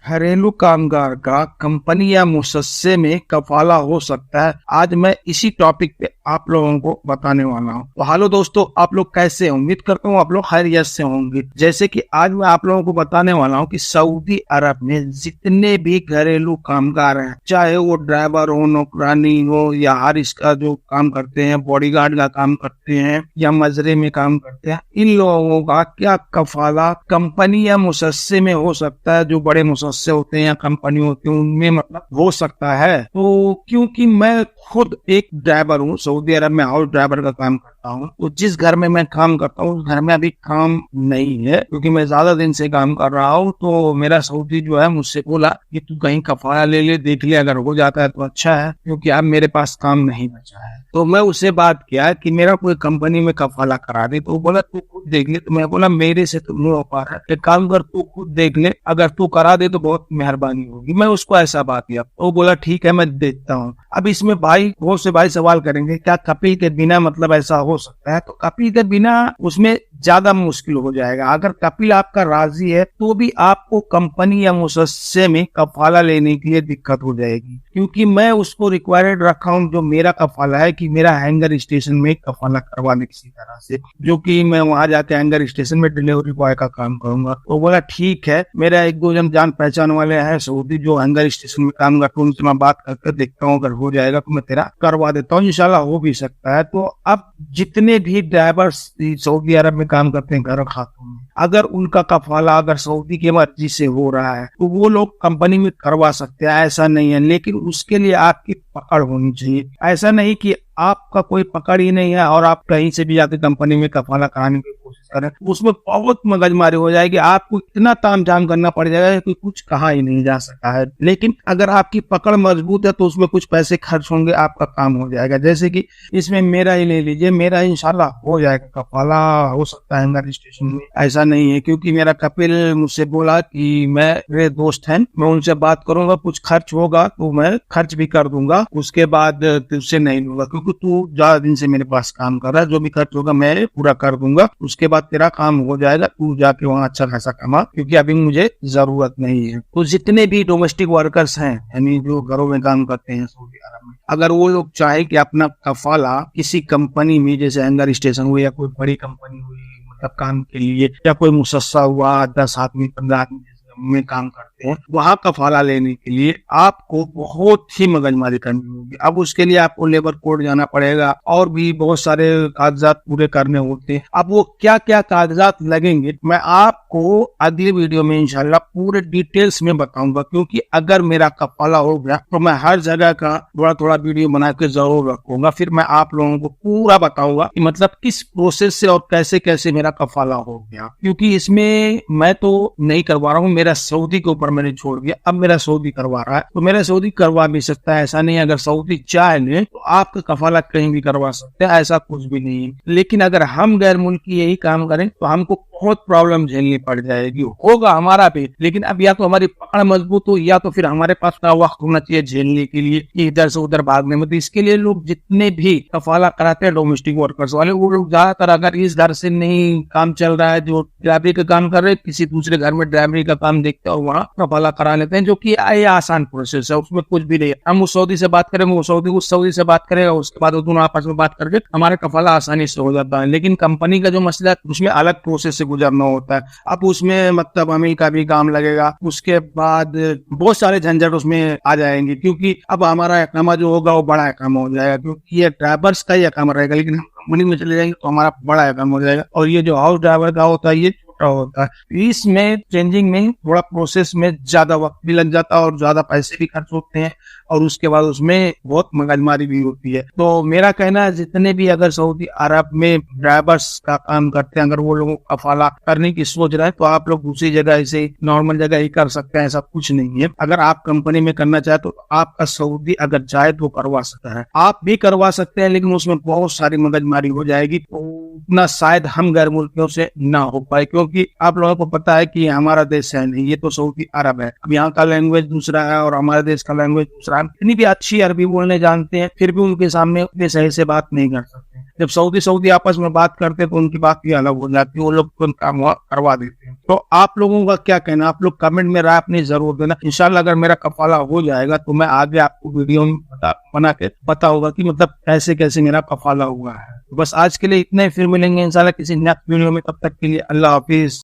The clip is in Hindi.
घरेलू कामगार का कंपनी या मुसस्से में कफाला हो सकता है। आज मैं इसी टॉपिक पे आप लोगों को बताने वाला हूँ। तो हेलो दोस्तों, आप लोग कैसे हैं? उम्मीद करता हूँ आप लोग खैरियत से होंगे। जैसे कि आज मैं आप लोगों को बताने वाला हूँ कि सऊदी अरब में जितने भी घरेलू कामगार हैं, चाहे वो ड्राइवर हो, नौकरानी हो, या हर इसका जो काम करते हैं, बॉडीगार्ड का काम करते हैं या मजरे में काम करते हैं, इन लोगों का क्या कफाला कंपनी या मुसस्से में हो सकता है। जो बड़े मुसस्से होते हैं या कंपनी होती है उनमें मतलब हो सकता है। तो क्योंकि मैं खुद एक ड्राइवर हूँ, सऊदी अरब में हाउस ड्राइवर का काम करता हूँ, तो जिस घर में मैं काम करता हूँ उस घर में अभी काम नहीं है क्योंकि मैं ज्यादा दिन से काम कर रहा हूँ। तो मेरा सऊदी जो है मुझसे बोला कि तू कहीं कफाला ले ले, देख ले, अगर हो जाता है तो अच्छा है, क्योंकि अब मेरे पास काम नहीं बचा है। तो मैं उससे बात किया कि मेरा कोई कंपनी में कफाला करा दे, तो वो बोला तू खुद देख ले। तो मैं बोला मेरे से तो नहीं हो पा रहा है, एक काम कर, तू खुद देख ले, अगर तू करा दे तो बहुत मेहरबानी होगी। मैं उसको ऐसा बात किया, तो वो बोला ठीक है मैं देखता हूँ। अब इसमें भाई बहुत से भाई सवाल करेंगे क्या कपिल के बिना मतलब ऐसा हो सकता है? तो कपिल के बिना उसमें ज्यादा मुश्किल हो जाएगा। अगर कपिल आपका राजी है तो भी आपको कंपनी या मुसस्से में कफाला लेने के लिए दिक्कत हो जाएगी, क्योंकि मैं उसको रिक्वायर्ड रखा हूँ जो मेरा कफाला है कि मेरा हैंगर स्टेशन में कफाला करवा दे किसी तरह से, जो कि मैं वहां जाके हैंगर स्टेशन में डिलीवरी बॉय का काम करूंगा। तो बोला ठीक है, मेरा एक दो जन जान पहचान वाले हैं सऊदी जो हैंगर स्टेशन में काम करते हैं, उनसे मैं बात करके देखता हूँ, अगर हो जाएगा तो मैं तेरा करवा देता हूँ, इंशाल्लाह हो भी सकता है। तो अब जितने भी ड्राइवर सऊदी अरब में काम करते हैं घर खातों में, अगर उनका कफाला अगर सऊदी की मर्जी से हो रहा है तो वो लोग कंपनी में करवा सकते हैं, ऐसा नहीं है। लेकिन उसके लिए आपकी पकड़ होनी चाहिए। ऐसा नहीं कि आपका कोई पकड़ ही नहीं है और आप कहीं से भी जाकर कंपनी में कफाला कराने की कोशिश करें, उसमें बहुत मगजमारी हो जाएगी। आपको इतना तामझाम करना पड़ जाएगा कि कुछ कहा ही नहीं जा सकता है। लेकिन अगर आपकी पकड़ मजबूत है तो उसमें कुछ पैसे खर्च होंगे, आपका काम हो जाएगा। जैसे कि इसमें मेरा ही ले लीजिए, मेरा इंशाल्लाह हो जाएगा कफाला, हो सकता है हैंगर स्टेशन में, ऐसा नहीं है। क्योंकि मेरा कपिल मुझसे बोला कि मेरे दोस्त हैं, मैं उनसे बात करूंगा, कुछ खर्च होगा तो मैं खर्च भी कर दूंगा, उसके बाद तुझसे नहीं लूंगा, क्योंकि तू ज्यादा दिन से मेरे पास काम कर रहा है, जो भी खर्च होगा मैं पूरा कर दूंगा, उसके बाद तेरा काम हो जाएगा, तू जाके वहाँ अच्छा खासा कमा, क्योंकि अभी मुझे जरूरत नहीं है। तो जितने भी डोमेस्टिक वर्कर्स हैं, यानी जो घरों में काम करते हैं सऊदी अरब में, अगर वो लोग चाहे कि अपना कफाला किसी कंपनी में, जैसे हैंगर स्टेशन हुई या कोई बड़ी कंपनी हुई मतलब काम के लिए, या कोई मुसस्सा हुआ 10 आदमी 15 आदमी में काम करते हैं, वहां कफाला लेने के लिए आपको बहुत ही मगजमारी करनी होगी। अब उसके लिए आपको लेबर कोर्ट जाना पड़ेगा और भी बहुत सारे कागजात पूरे करने होते हैं। अब वो क्या क्या कागजात लगेंगे मैं आपको अगली वीडियो में इंशाल्लाह पूरे डिटेल्स में बताऊंगा, क्योंकि अगर मेरा कफाला हो गया तो मैं हर जगह का थोड़ा थोड़ा वीडियो बना के जरूर रखूंगा। फिर मैं आप लोगों को पूरा बताऊंगा कि मतलब किस प्रोसेस से और कैसे कैसे मेरा कफाला हो गया, क्योंकि इसमें मैं तो नहीं करवा रहा हूँ, मेरा सऊदी के ऊपर मैंने छोड़ दिया, अब मेरा सऊदी करवा रहा है, तो मेरा सऊदी करवा भी सकता है, ऐसा नहीं। अगर सऊदी चाहे तो आपका कफाला कहीं भी करवा सकते हैं, ऐसा कुछ भी नहीं है। लेकिन अगर हम गैर मुल्की यही काम करें तो हमको बहुत प्रॉब्लम झेलनी पड़ जाएगी, होगा हमारा भी। लेकिन अब या तो हमारी पकड़ मजबूत हो, या तो फिर हमारे पास का वक्त होना चाहिए झेलने के लिए कि इधर से उधर भागने में। तो इसके लिए लोग जितने भी कफाला कराते हैं डोमेस्टिक वर्कर्स वाले, वो लोग ज्यादातर अगर इस घर से नहीं काम चल रहा है, जो ड्राइवरी का काम कर रहे हैं, किसी दूसरे घर में ड्राइवरी का काम देखते हैं और वहाँ कफाला करा लेते हैं, जो कि ये आसान प्रोसेस है, उसमें कुछ भी नहीं है। हम उस सऊदी से बात करेंगे, वो सऊदी उस सऊदी से बात करेगा, उसके बाद वो दोनों आपस में बात करके हमारा कफाला आसानी से हो जाता है। लेकिन कंपनी का जो मसला है उसमें अलग प्रोसेस से गुजरना होता है। अब उसमें मतलब अमीर का भी काम लगेगा, उसके बाद बहुत सारे झंझट उसमें आ जाएंगे, क्योंकि अब हमारा अकामा जो होगा वो बड़ा अकामा हो जाएगा, क्योंकि ये ड्राइवर्स का ही अकामा रहेगा। लेकिन हम कंपनी में चले जाएंगे तो हमारा बड़ा अकामा हो जाएगा, और ये जो हाउस ड्राइवर का होता है ये छोटा होता है। इसमें चेंजिंग में थोड़ा प्रोसेस में ज्यादा वक्त भी लग जाता है और ज्यादा पैसे भी खर्च होते हैं, और उसके बाद उसमें बहुत मगजमारी भी होती है। तो मेरा कहना है जितने भी अगर सऊदी अरब में ड्राइवर्स का काम करते हैं, अगर वो लोगों को कफाला करने की सोच रहे हैं तो आप लोग दूसरी जगह ऐसे नॉर्मल जगह ही कर सकते हैं, ऐसा कुछ नहीं है। अगर आप कंपनी में करना चाहे तो आपका सऊदी अगर चाहे तो करवा सकता है, आप भी करवा सकते हैं, लेकिन उसमें बहुत सारी मगजमारी हो जाएगी, तो उतना शायद हम गैर मुल्कियों से ना हो पाए, क्योंकि आप लोगों को पता है कि हमारा देश है नहीं, ये तो सऊदी अरब है। अब यहाँ का लैंग्वेज दूसरा है और हमारे देश का लैंग्वेज दूसरा है। इतनी भी अच्छी अरबी बोलने जानते हैं, फिर भी उनके सामने उतने सही से बात नहीं कर सकते। जब सऊदी आपस में बात करते हैं तो उनकी बात भी अलग हो जाती है, वो लोग काम करवा देते हैं। तो आप लोगों का क्या कहना, आप लोग कमेंट में राय अपनी जरूर देना। इंशाल्लाह अगर मेरा कफाला हो जाएगा तो मैं आगे आपको वीडियो में बना के पता होगा कि मतलब कैसे कैसे मेरा कफाला हुआ है। तो बस आज के लिए इतना ही, फिर मिलेंगे इंशाल्लाह किसी नेक्स्ट वीडियो में। तब तक के लिए अल्लाह हाफिज।